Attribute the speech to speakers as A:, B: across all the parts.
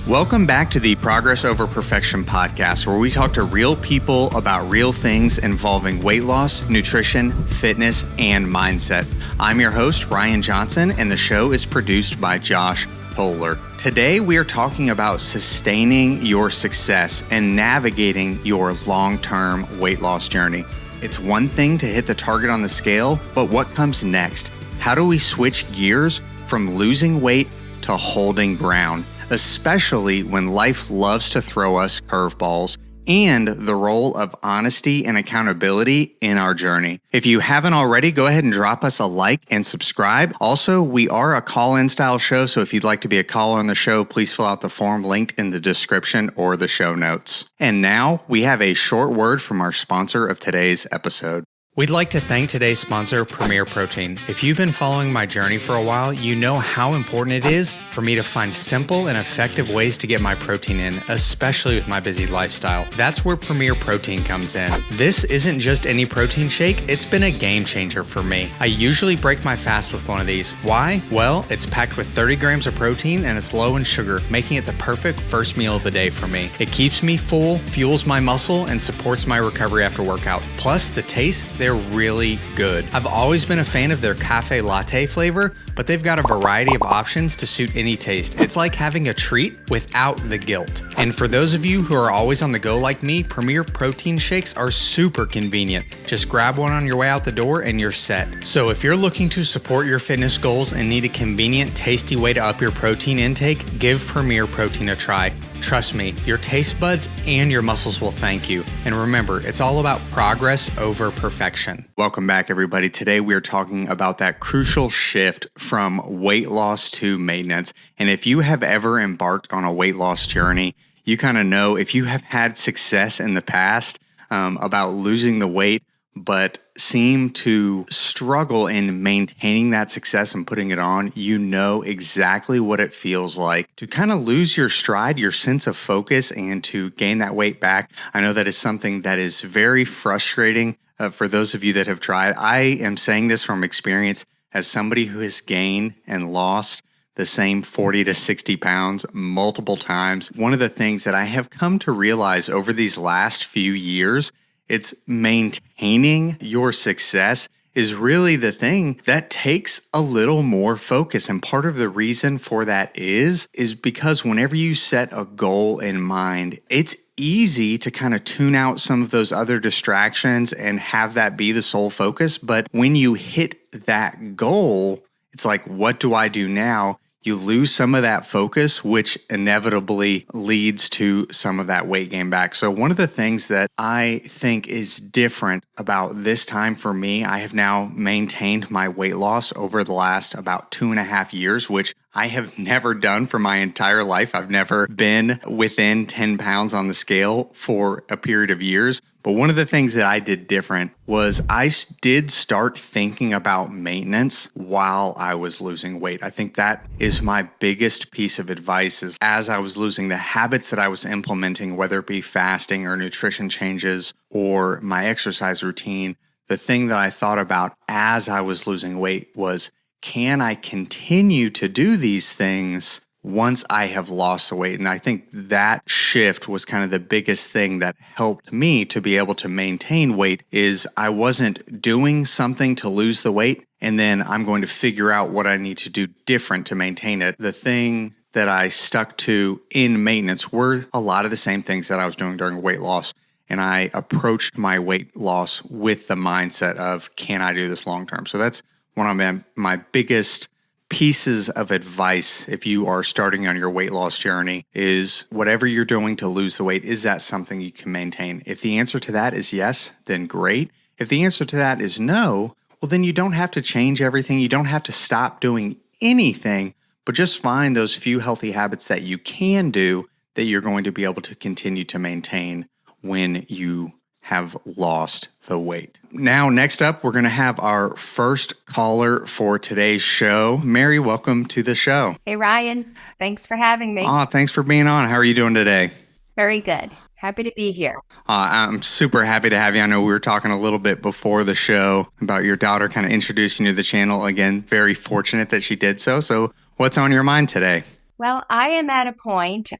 A: Welcome back to the Progress Over Perfection podcast, where we talk to real people about real things involving weight loss, nutrition, fitness, and mindset. I'm your host, Ryan Johnson, and the show is produced by Josh Poehler. Today, we are talking about sustaining your success and navigating your long-term weight loss journey. It's one thing to hit the target on the scale, but what comes next? How do we switch gears from losing weight to holding ground, especially when life loves to throw us curveballs, and the role of honesty and accountability in our journey? If you haven't already, go ahead and drop us a like and subscribe. Also, we are a call-in style show, so if you'd like to be a caller on the show, please fill out the form linked in the description or the show notes. And now we have a short word from our sponsor of today's episode. We'd like to thank today's sponsor, Premier Protein. If you've been following my journey for a while, you know how important it is for me to find simple and effective ways to get my protein in, especially with my busy lifestyle. That's where Premier Protein comes in. This isn't just any protein shake, it's been a game changer for me. I usually break my fast with one of these. Why? Well, it's packed with 30 grams of protein and it's low in sugar, making it the perfect first meal of the day for me. It keeps me full, fuels my muscle, and supports my recovery after workout. Plus, the taste, they're really good. I've always been a fan of their cafe latte flavor, but they've got a variety of options to suit any taste. It's like having a treat without the guilt. And for those of you who are always on the go like me, Premier Protein shakes are super convenient. Just grab one on your way out the door and you're set. So if you're looking to support your fitness goals and need a convenient, tasty way to up your protein intake, give Premier Protein a try. Trust me, your taste buds and your muscles will thank you. And remember, it's all about progress over perfection. Welcome back, everybody. Today, we are talking about that crucial shift from weight loss to maintenance. And if you have ever embarked on a weight loss journey, you kind of know if you have had success in the past about losing the weight, but seem to struggle in maintaining that success and putting it on, you know exactly what it feels like to kind of lose your stride, your sense of focus, and to gain that weight back. I know that is something that is very frustrating for those of you that have tried. I am saying this from experience as somebody who has gained and lost the same 40 to 60 pounds multiple times. One of the things that I have come to realize over these last few years, it's maintaining your success is really the thing that takes a little more focus. And part of the reason for that is because whenever you set a goal in mind, it's easy to kind of tune out some of those other distractions and have that be the sole focus. But when you hit that goal, it's like, what do I do now? You lose some of that focus, which inevitably leads to some of that weight gain back. So one of the things that I think is different about this time for me, I have now maintained my weight loss over the last about 2.5 years, which I have never done for my entire life. I've never been within 10 pounds on the scale for a period of years. But one of the things that I did different was I did start thinking about maintenance while I was losing weight. I think that is my biggest piece of advice is as I was losing the habits that I was implementing, whether it be fasting or nutrition changes or my exercise routine, the thing that I thought about as I was losing weight was, can I continue to do these things once I have lost the weight? And I think that shift was kind of the biggest thing that helped me to be able to maintain weight is I wasn't doing something to lose the weight and then I'm going to figure out what I need to do different to maintain it. The thing that I stuck to in maintenance were a lot of the same things that I was doing during weight loss. And I approached my weight loss with the mindset of, can I do this long term? So that's one of my biggest pieces of advice if you are starting on your weight loss journey is whatever you're doing to lose the weight, is that something you can maintain? If the answer to that is yes, then great. If the answer to that is no, well, then you don't have to change everything. You don't have to stop doing anything, but just find those few healthy habits that you can do that you're going to be able to continue to maintain when you have lost the weight. Now, next up, we're going to have our first caller for today's show. Mary, welcome to the show.
B: Hey, Ryan. Thanks for having me.
A: Thanks for being on. How are you doing today?
B: Very good. Happy to be here.
A: I'm super happy to have you. I know we were talking a little bit before the show about your daughter kind of introducing you to the channel. Again, very fortunate that she did so. So what's on your mind today?
B: Well, I am at a point,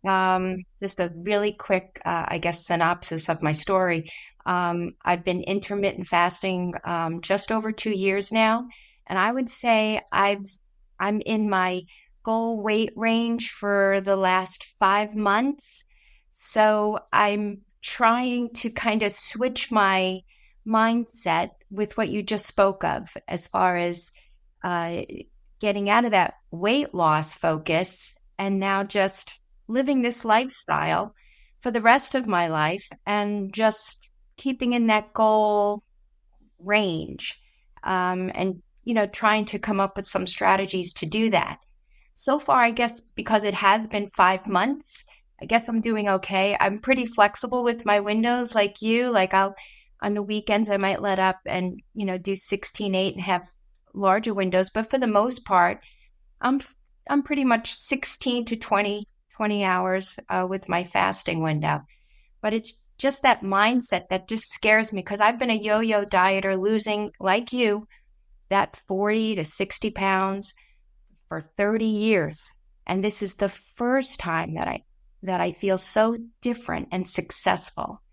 B: just a really quick, synopsis of my story. I've been intermittent fasting just over 2 years now, and I would say I'm in my goal weight range for the last 5 months. So I'm trying to kind of switch my mindset with what you just spoke of, as far as uh, getting out of that weight loss focus and now just living this lifestyle for the rest of my life and just keeping in that goal range, and trying to come up with some strategies to do that. So far, I guess because it has been 5 months, I guess I'm doing okay. I'm pretty flexible with my windows like you. Like I'll on the weekends I might let up and do 16/8 and have larger windows, but for the most part, I'm I'm pretty much 16 to 20 hours with my fasting window. But it's just that mindset that just scares me because I've been a yo-yo dieter, losing, like you, that 40 to 60 pounds for 30 years. And this is the first time that I feel so different and successful.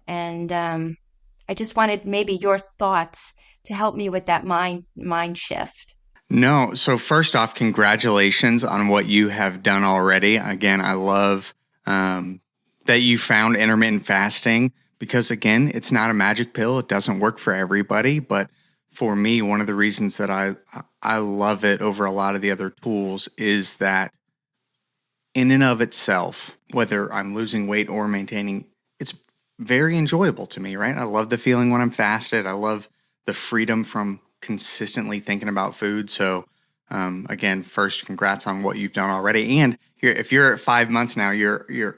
B: And I just wanted maybe your thoughts to help me with that mind shift.
A: No. So first off, congratulations on what you have done already. Again, I love that you found intermittent fasting because, again, it's not a magic pill. It doesn't work for everybody. But for me, one of the reasons that I love it over a lot of the other tools is that in and of itself, whether I'm losing weight or maintaining, it's very enjoyable to me, right? I love the feeling when I'm fasted. I love the freedom from consistently thinking about food. So, again, first, congrats on what you've done already. And if you're at 5 months now, you're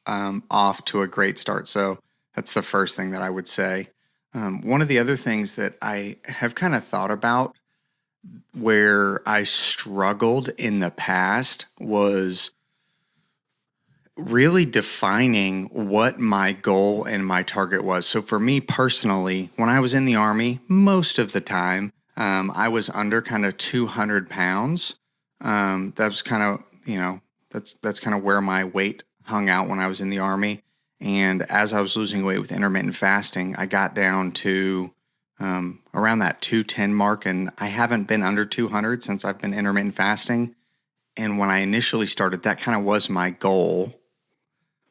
A: off to a great start. So that's the first thing that I would say. One of the other things that I have kind of thought about where I struggled in the past was really defining what my goal and my target was. So for me personally, when I was in the Army, most of the time, I was under kind of 200 pounds. That was kind of, that's kind of where my weight hung out when I was in the Army. And as I was losing weight with intermittent fasting, I got down to around that 210 mark. And I haven't been under 200 since I've been intermittent fasting. And when I initially started, that kind of was my goal,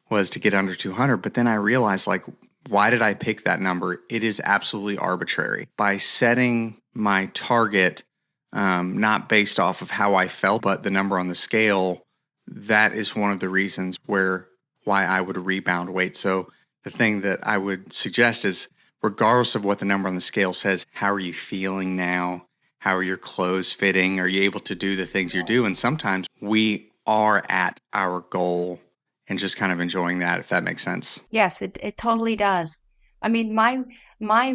A: was to get under 200. But then I realized, like, why did I pick that number? It is absolutely arbitrary. By setting my target, not based off of how I felt, but the number on the scale, that is one of the reasons why I would rebound weight. So the thing that I would suggest is, regardless of what the number on the scale says, how are you feeling now? How are your clothes fitting? Are you able to do the things you do? And sometimes we are at our goal and just kind of enjoying that, if that makes sense.
B: Yes, it totally does. I mean, my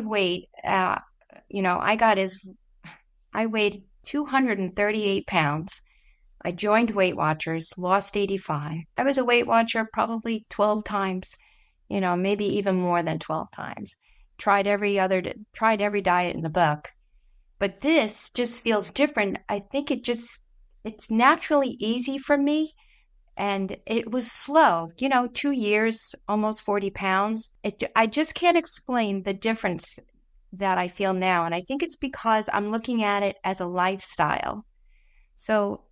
B: weight, I weighed 238 pounds. I joined Weight Watchers, lost 85. I was a Weight Watcher probably 12 times, maybe even more than 12 times. Tried every diet in the book. But this just feels different. I think it's naturally easy for me. And it was slow, 2 years, almost 40 pounds. I just can't explain the difference that I feel now. And I think it's because I'm looking at it as a lifestyle. So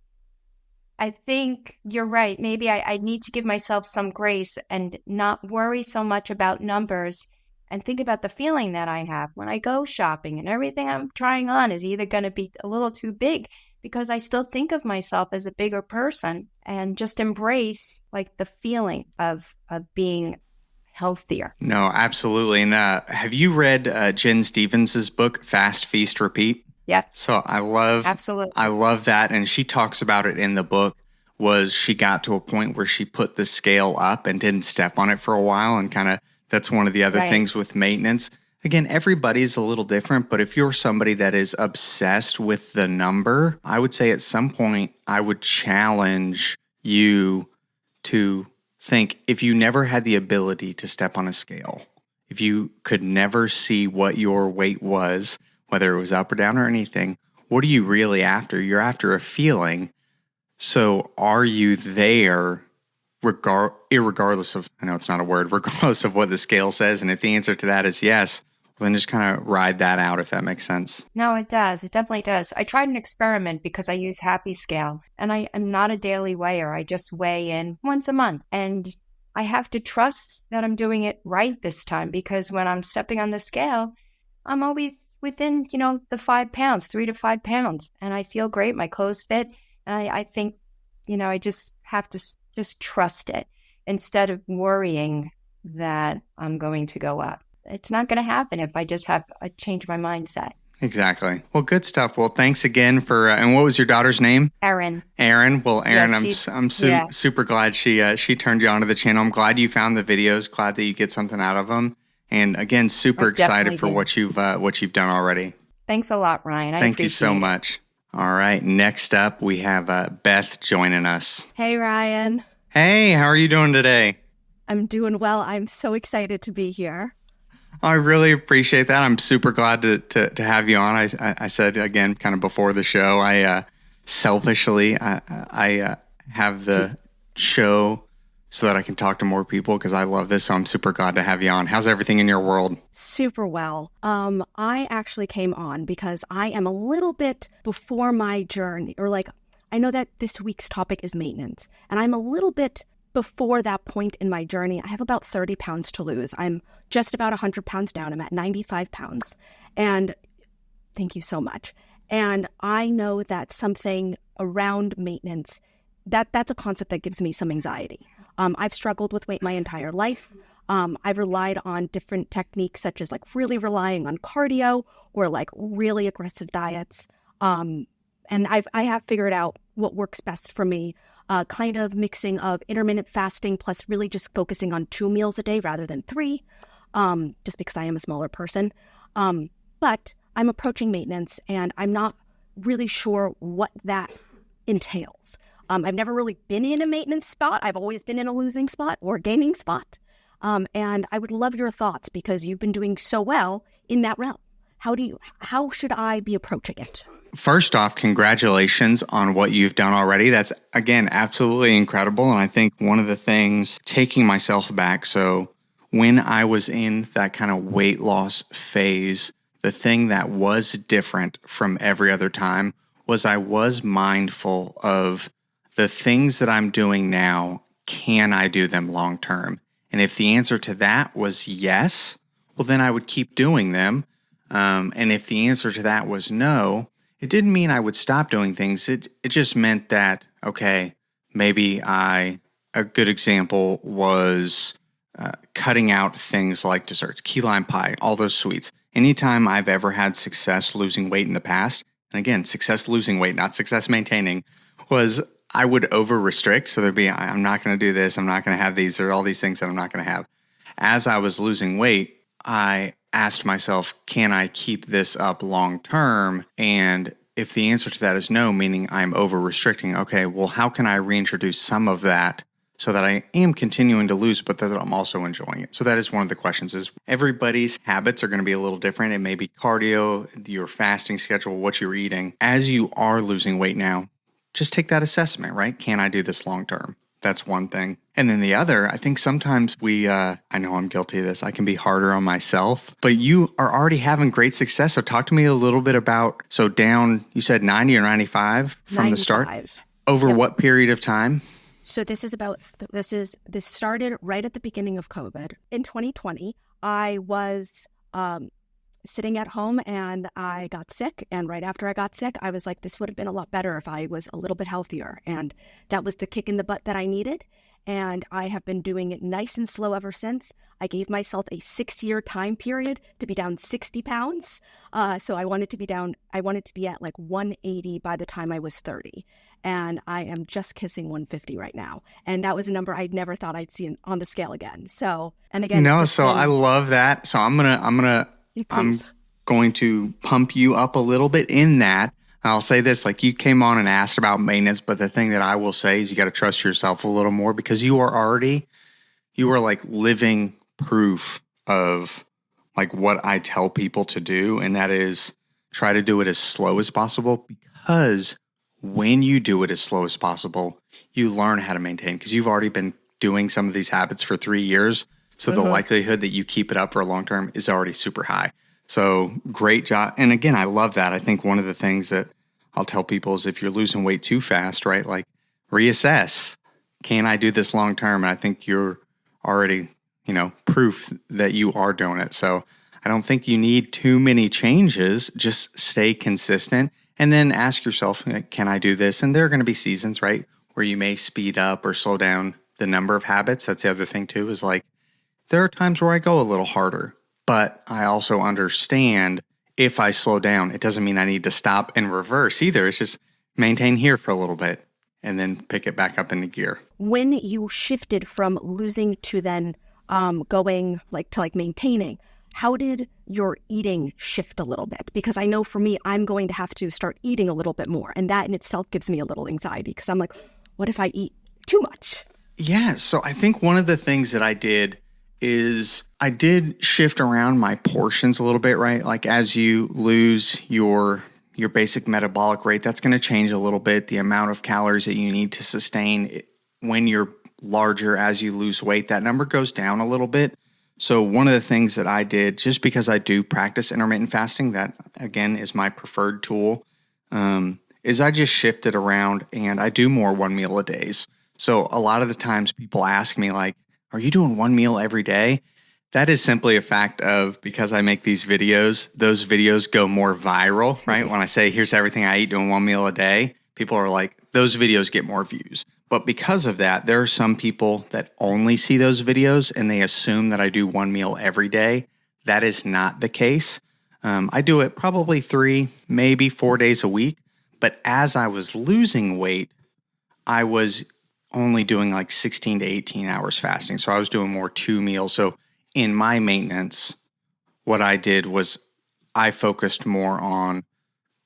B: I think you're right. Maybe I need to give myself some grace and not worry so much about numbers and think about the feeling that I have when I go shopping, and everything I'm trying on is either going to be a little too big, because I still think of myself as a bigger person, and just embrace like the feeling of being healthier.
A: No, absolutely. And have you read Jen Stevens's book, Fast, Feast, Repeat?
B: Yep,
A: So
B: absolutely.
A: I love that. And she talks about it in the book. Was she got to a point where she put the scale up and didn't step on it for a while, and kind of, that's one of the other
B: Right.
A: things with maintenance. Again, everybody's a little different, but if you're somebody that is obsessed with the number, I would say at some point I would challenge you to think, if you never had the ability to step on a scale, if you could never see what your weight was, whether it was up or down or anything, what are you really after? You're after a feeling. So are you there irregardless of, I know it's not a word, regardless of what the scale says? And if the answer to that is yes, well, then just kind of ride that out, if that makes sense.
B: No, it does. It definitely does. I tried an experiment because I use Happy Scale, and I'm not a daily weigher. I just weigh in once a month. And I have to trust that I'm doing it right this time, because when I'm stepping on the scale, I'm always within, the 5 pounds, 3 to 5 pounds. And I feel great. My clothes fit. And I think, I just have to just trust it instead of worrying that I'm going to go up. It's not going to happen if I just change my mindset.
A: Exactly. Well, good stuff. Well, thanks again for, and what was your daughter's name?
B: Erin.
A: Well, Erin,
B: Yeah,
A: I'm super glad she turned you onto the channel. I'm glad you found the videos. Glad that you get something out of them. And again, super excited for what you've done already.
B: Thanks a lot, Ryan.
A: Thank you so much. All right. Next up, we have Beth joining us.
C: Hey, Ryan.
A: Hey, how are you doing today?
C: I'm doing well. I'm so excited to be here.
A: I really appreciate that. I'm super glad to have you on. I said, again, kind of before the show, I selfishly, I have the show so that I can talk to more people because I love this. So I'm super glad to have you on. How's everything in your world?
C: Super well. I actually came on because I am a little bit before my journey, or I know that this week's topic is maintenance, and I'm a little bit before that point in my journey. I have about 30 pounds to lose. I'm just about 100 pounds down. I'm at 95 pounds. And thank you so much. And I know that something around maintenance, that's a concept that gives me some anxiety. I've struggled with weight my entire life. I've relied on different techniques, such as really relying on cardio or really aggressive diets. And I have figured out what works best for me. Kind of mixing of intermittent fasting plus really just focusing on 2 meals a day rather than 3, just because I am a smaller person. But I'm approaching maintenance, and I'm not really sure what that entails. I've never really been in a maintenance spot. I've always been in a losing spot or gaining spot. And I would love your thoughts because you've been doing so well in that realm. How should I be approaching it?
A: First off, congratulations on what you've done already. That's, again, absolutely incredible. And I think one of the things, taking myself back, so when I was in that kind of weight loss phase, the thing that was different from every other time was I was mindful of the things that I'm doing now. Can I do them long term? And if the answer to that was yes, well, then I would keep doing them. And if the answer to that was no, it didn't mean I would stop doing things. It just meant that, okay, maybe a good example was cutting out things like desserts, key lime pie, all those sweets. Anytime I've ever had success losing weight in the past, and again, success losing weight, not success maintaining, was I would over restrict. So there'd be, I'm not going to do this. I'm not going to have these. There are all these things that I'm not going to have. As I was losing weight, I asked myself, can I keep this up long term? And if the answer to that is no, meaning I'm over restricting, okay, well, how can I reintroduce some of that so that I am continuing to lose, but that I'm also enjoying it? So that is one of the questions. Is everybody's habits are going to be a little different. It may be cardio, your fasting schedule, what you're eating. As you are losing weight now, just take that assessment, right? Can I do this long term? That's one thing. And then the other, I think sometimes I know I'm guilty of this. I can be harder on myself, but you are already having great success. So talk to me a little bit about, so down, you said 90 or 95 from
C: 95.
A: the start? Over what period of time?
C: So this started right at the beginning of COVID. In 2020, I was sitting at home and I got sick. And right after I got sick, I was like, this would have been a lot better if I was a little bit healthier. And that was the kick in the butt that I needed. And I have been doing it nice and slow ever since. I gave myself a 6-year time period to be down 60 pounds. So I wanted to be at 180 by the time I was 30. And I am just kissing 150 right now. And that was a number I'd never thought I'd see on the scale again. So, and again.
A: No, so I love that. So I'm going to pump you up a little bit in that. I'll say this, you came on and asked about maintenance, but the thing that I will say is you got to trust yourself a little more because you are living proof of what I tell people to do. And that is try to do it as slow as possible because when you do it as slow as possible, you learn how to maintain because you've already been doing some of these habits for 3 years. So the likelihood that you keep it up for a long term is already super high. So great job. And again, I love that. I think one of the things that I'll tell people is if you're losing weight too fast, right? Like reassess. Can I do this long term? And I think you're already, proof that you are doing it. So I don't think you need too many changes. Just stay consistent and then ask yourself, can I do this? And there are going to be seasons, right, where you may speed up or slow down the number of habits. That's the other thing too, is like, there are times where I go a little harder, but I also understand if I slow down, it doesn't mean I need to stop and reverse either. It's just maintain here for a little bit and then pick it back up into gear.
C: When you shifted from losing to then going to maintaining, how did your eating shift a little bit? Because I know for me, I'm going to have to start eating a little bit more. And that in itself gives me a little anxiety because I'm like, what if I eat too much?
A: Yeah. So I think one of the things that I did is I did shift around my portions a little bit, right? Like as you lose your basic metabolic rate, that's going to change a little bit. The amount of calories that you need to sustain when you're larger as you lose weight, that number goes down a little bit. So one of the things that I did, just because I do practice intermittent fasting, that again is my preferred tool, is I just shifted around and I do more one meal a days. So a lot of the times people ask me like, are you doing one meal every day? That is simply a fact of because I make these videos, those videos go more viral, right? When I say, here's everything I eat doing one meal a day, people are like, those videos get more views. But because of that, there are some people that only see those videos and they assume that I do one meal every day. That is not the case. I do it probably 3, maybe 4 days a week. But as I was losing weight, I was only doing like 16 to 18 hours fasting. So I was doing more 2 meals. So in my maintenance, what I did was I focused more on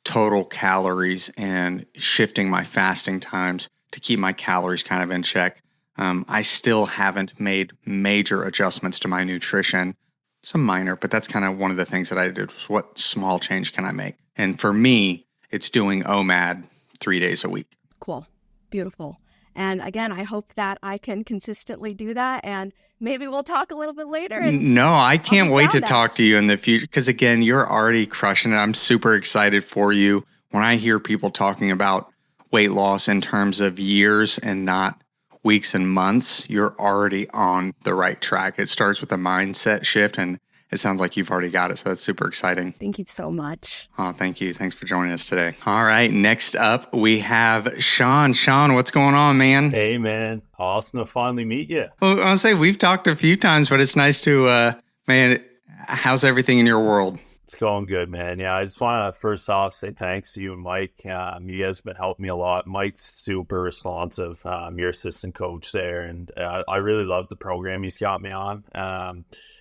A: total calories and shifting my fasting times to keep my calories kind of in check. I still haven't made major adjustments to my nutrition, some minor, but that's kind of one of the things that I did was what small change can I make? And for me, it's doing OMAD 3 days a week.
C: Cool. Beautiful. And again, I hope that I can consistently do that. And maybe we'll talk a little bit later.
A: No, I can't wait to talk to you in the future because, again, you're already crushing it. I'm super excited for you. When I hear people talking about weight loss in terms of years and not weeks and months, you're already on the right track. It starts with a mindset shift, and it sounds like you've already got it. So that's super exciting.
C: Thank you so much.
A: Oh, thank you. Thanks for joining us today. All right. Next up, we have Sean. Sean, what's going on, man?
D: Hey, man. Awesome to finally meet you.
A: Well, I'll say we've talked a few times, but it's nice to, man, how's everything in your world?
D: It's going good, man. Yeah, I just want to first off say thanks to you and Mike. You guys have been helping me a lot. Mike's super responsive. Your assistant coach there, and I really love the program he's got me on.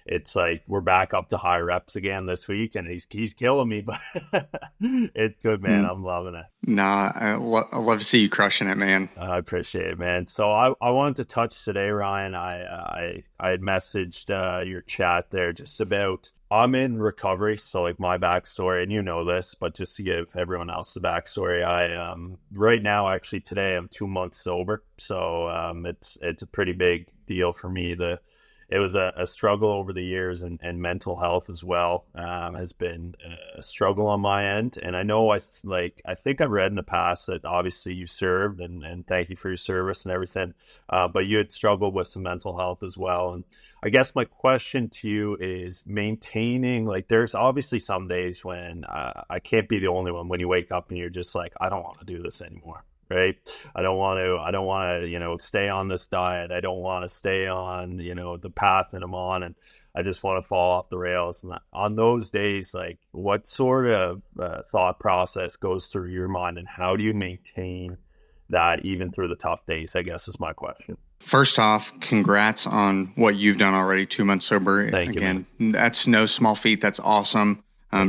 D: It's like we're back up to high reps again this week, and he's killing me, but it's good, man. I'm loving it.
A: Nah, I love to see you crushing it, man.
D: I appreciate it, man. So I wanted to touch today, Ryan. I had messaged your chat there just about. I'm in recovery, so like my backstory, and you know this, but just to give everyone else the backstory, I right now, actually today, I'm 2 months sober, so it's a pretty big deal for me. It was a struggle over the years, and mental health as well has been a struggle on my end. And I know I think I've read in the past that obviously you served, and thank you for your service and everything, but you had struggled with some mental health as well. And I guess my question to you is maintaining, like there's obviously some days when I can't be the only one when you wake up and you're just like, I don't want to do this anymore. Right. I don't want to, stay on this diet. I don't want to stay on, the path that I'm on, and I just want to fall off the rails. And on those days, like what sort of thought process goes through your mind, and how do you maintain that even through the tough days, I guess is my question.
A: First off, congrats on what you've done already, 2 months sober.
D: Thank you.
A: Again, that's no small feat. That's awesome.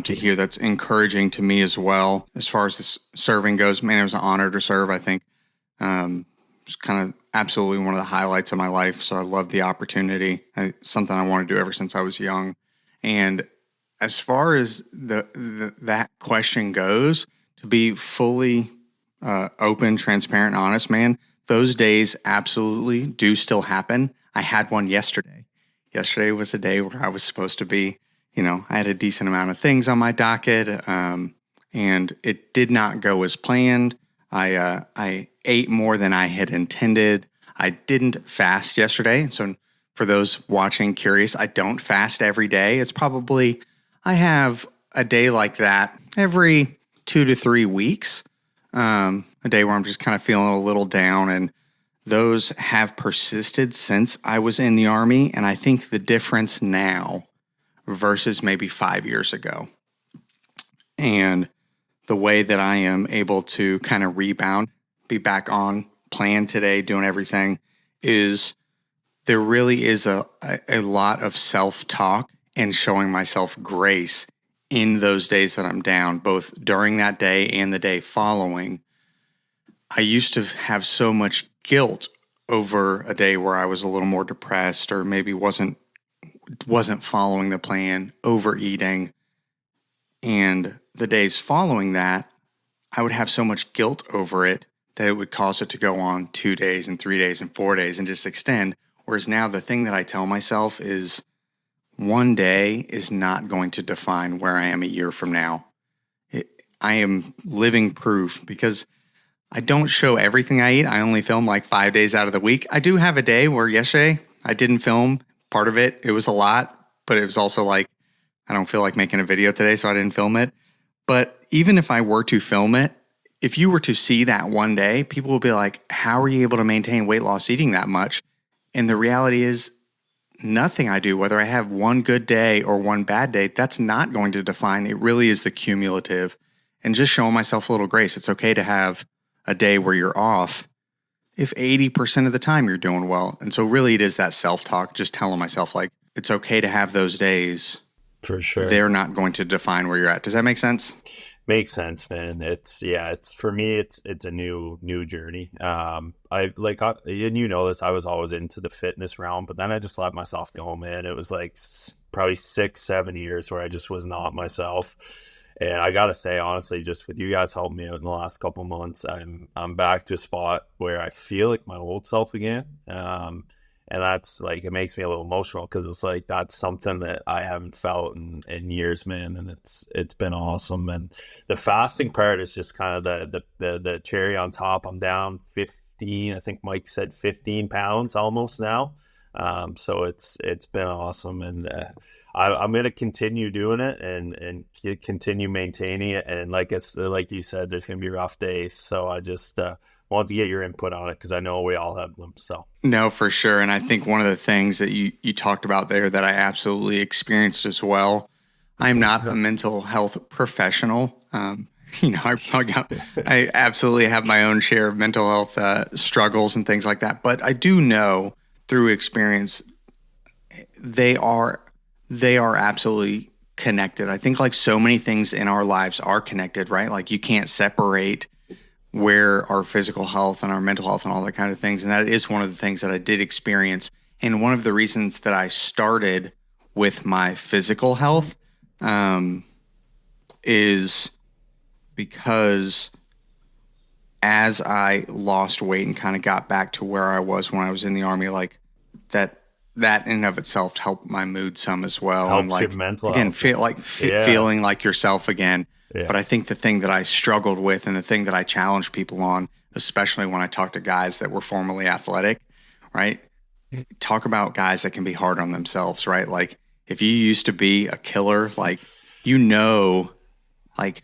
A: To hear. That's encouraging to me as well. As far as this serving goes, man, it was an honor to serve. I think it's kind of absolutely one of the highlights of my life. So I love the opportunity. Something I want to do ever since I was young. And as far as that question goes, to be fully open, transparent, honest, man, those days absolutely do still happen. I had one yesterday. Yesterday was a day where I was supposed to be, I had a decent amount of things on my docket, and it did not go as planned. I ate more than I had intended. I didn't fast yesterday. So for those watching curious, I don't fast every day. I have a day like that every 2 to 3 weeks, a day where I'm just kind of feeling a little down. And those have persisted since I was in the Army. And I think the difference now versus maybe 5 years ago, and the way that I am able to kind of rebound, be back on plan today, doing everything, is there really is a lot of self-talk and showing myself grace in those days that I'm down, both during that day and the day following. I used to have so much guilt over a day where I was a little more depressed or maybe wasn't following the plan, overeating. And the days following that, I would have so much guilt over it that it would cause it to go on 2 days and 3 days and 4 days and just extend. Whereas now the thing that I tell myself is one day is not going to define where I am a year from now. I am living proof because I don't show everything I eat. I only film like 5 days out of the week. I do have a day where yesterday I didn't film part of it. It was a lot, but it was also like, I don't feel like making a video today, so I didn't film it. But even if I were to film it, if you were to see that one day, people will be like, how are you able to maintain weight loss eating that much? And the reality is nothing I do, whether I have one good day or one bad day, that's not going to define. It really is the cumulative. And just showing myself a little grace. It's okay to have a day where you're off if 80% of the time you're doing well. And so really it is that self-talk, just telling myself like, it's okay to have those days.
D: For sure.
A: They're not going to define where you're at. Does that make sense?
D: Makes sense, man. It's for me, it's a new journey. And you know this, I was always into the fitness realm, but then I just let myself go, man. It was like probably 6-7 years where I just was not myself. And I gotta say, honestly, just with you guys helping me out in the last couple of months, I'm back to a spot where I feel like my old self again. And that's like, it makes me a little emotional because it's like, that's something that I haven't felt in years, man. And it's been awesome. And the fasting part is just kind of the cherry on top. I'm down 15, I think Mike said 15 pounds almost now. So it's been awesome. And I'm going to continue doing it and continue maintaining it. And like you said, there's going to be rough days. So I just wanted to get your input on it because I know we all have them. So
A: no, for sure. And I think one of the things that you talked about there that I absolutely experienced as well, I'm not a mental health professional. I absolutely have my own share of mental health struggles and things like that. But I do know through experience, they are absolutely connected. I think like so many things in our lives are connected, right? Like you can't separate where our physical health and our mental health and all that kind of things. And that is one of the things that I did experience. And one of the reasons that I started with my physical health is because as I lost weight and kind of got back to where I was when I was in the Army, like that in and of itself helped my mood some as well.
D: Helps
A: and like
D: your mental
A: again,
D: health.
A: feeling like yourself again.
D: Yeah.
A: But I think the thing that I struggled with and the thing that I challenge people on, especially when I talk to guys that were formerly athletic, right? Talk about guys that can be hard on themselves, right? Like if you used to be a killer, like, like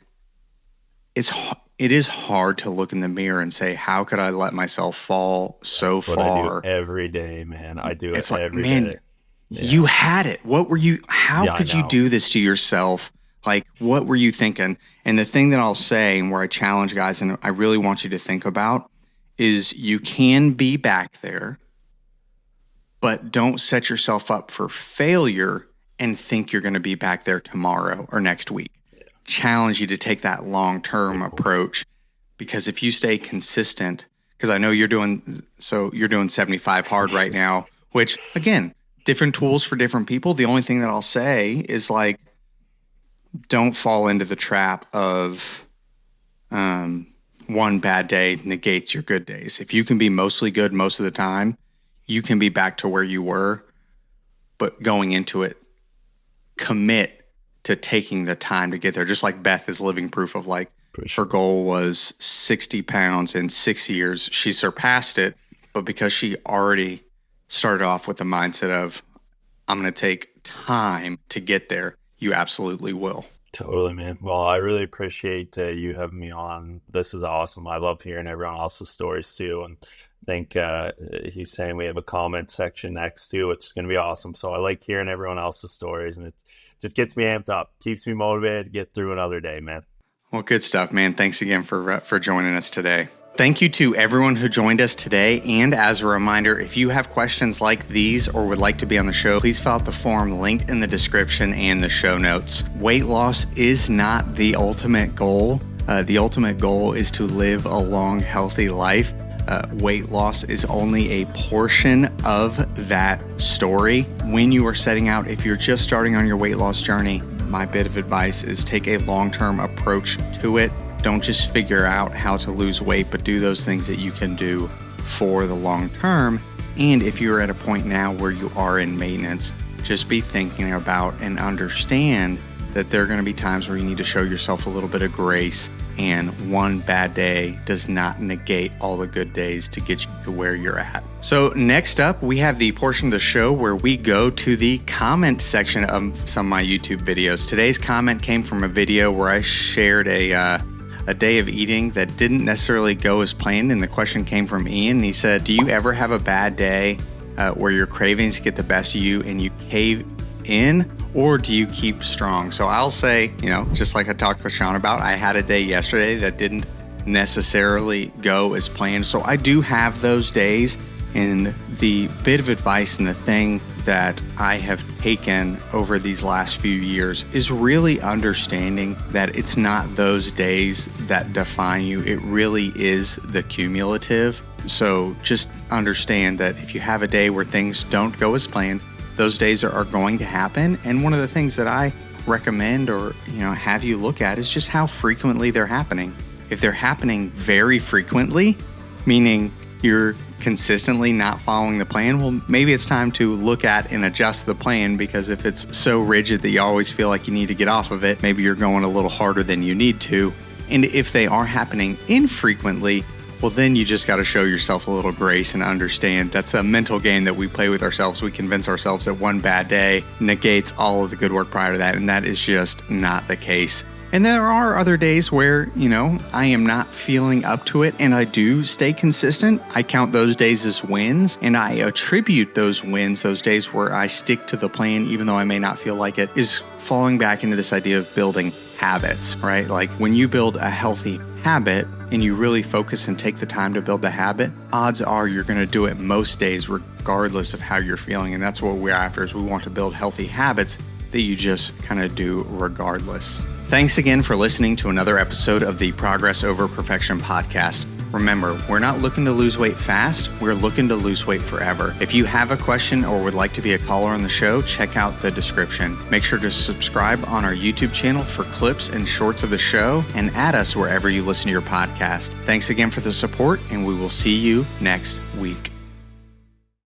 A: it is hard to look in the mirror and say, how could I let myself fall so far?
D: I do every day, man. I do it every day. Yeah.
A: You had it. What were you, how could you do this to yourself? Like, what were you thinking? And the thing that I'll say and where I challenge guys, and I really want you to think about, is you can be back there, but don't set yourself up for failure and think you're going to be back there tomorrow or next week. Yeah. Challenge you to take that long-term approach, because if you stay consistent, because I know you're doing 75 hard right now, which again, different tools for different people. The only thing that I'll say is like, don't fall into the trap of one bad day negates your good days. If you can be mostly good most of the time, you can be back to where you were. But going into it, commit to taking the time to get there. Just like Beth is living proof of, like, her goal was 60 pounds in 6 years. She surpassed it, but because she already started off with the mindset of, I'm going to take time to get there, you absolutely will.
D: Totally, man. Well, I really appreciate you having me on. This is awesome. I love hearing everyone else's stories too. And I think he's saying we have a comment section next too, which is going to be awesome. So I like hearing everyone else's stories, and it just gets me amped up, keeps me motivated to get through another day, man.
A: Well, good stuff, man. Thanks again for joining us today. Thank you to everyone who joined us today. And as a reminder, if you have questions like these or would like to be on the show, please fill out the form linked in the description and the show notes. Weight loss is not the ultimate goal. The ultimate goal is to live a long, healthy life. Weight loss is only a portion of that story. When you are setting out, if you're just starting on your weight loss journey, my bit of advice is take a long-term approach to it. Don't just figure out how to lose weight, but do those things that you can do for the long term. And if you're at a point now where you are in maintenance, just be thinking about and understand that there are going to be times where you need to show yourself a little bit of grace, and one bad day does not negate all the good days to get you to where you're at. So next up, we have the portion of the show where we go to the comment section of some of my YouTube videos. Today's comment came from a video where I shared a day of eating that didn't necessarily go as planned, and the question came from Ian, and he said, do you ever have a bad day where your cravings get the best of you and you cave in, or do you keep strong? So I'll say, just like I talked with Sean about, I had a day yesterday that didn't necessarily go as planned. So I do have those days, and the bit of advice and the thing that I have taken over these last few years is really understanding that it's not those days that define you. It really is the cumulative. So just understand that if you have a day where things don't go as planned, those days are going to happen. And one of the things that I recommend or have you look at is just how frequently they're happening. If they're happening very frequently, meaning you're consistently not following the plan, well, maybe it's time to look at and adjust the plan, because if it's so rigid that you always feel like you need to get off of it, maybe you're going a little harder than you need to. And if they are happening infrequently, well, then you just got to show yourself a little grace and understand that's a mental game that we play with ourselves. We convince ourselves that one bad day negates all of the good work prior to that, and that is just not the case. And there are other days where, I am not feeling up to it, and I do stay consistent. I count those days as wins, and I attribute those wins, those days where I stick to the plan, even though I may not feel like it, is falling back into this idea of building habits, right? Like when you build a healthy habit and you really focus and take the time to build the habit, odds are you're going to do it most days regardless of how you're feeling. And that's what we're after, is we want to build healthy habits that you just kind of do regardless. Thanks again for listening to another episode of the Progress Over Perfection podcast. Remember, we're not looking to lose weight fast, we're looking to lose weight forever. If you have a question or would like to be a caller on the show, check out the description. Make sure to subscribe on our YouTube channel for clips and shorts of the show, and add us wherever you listen to your podcast. Thanks again for the support, and we will see you next week.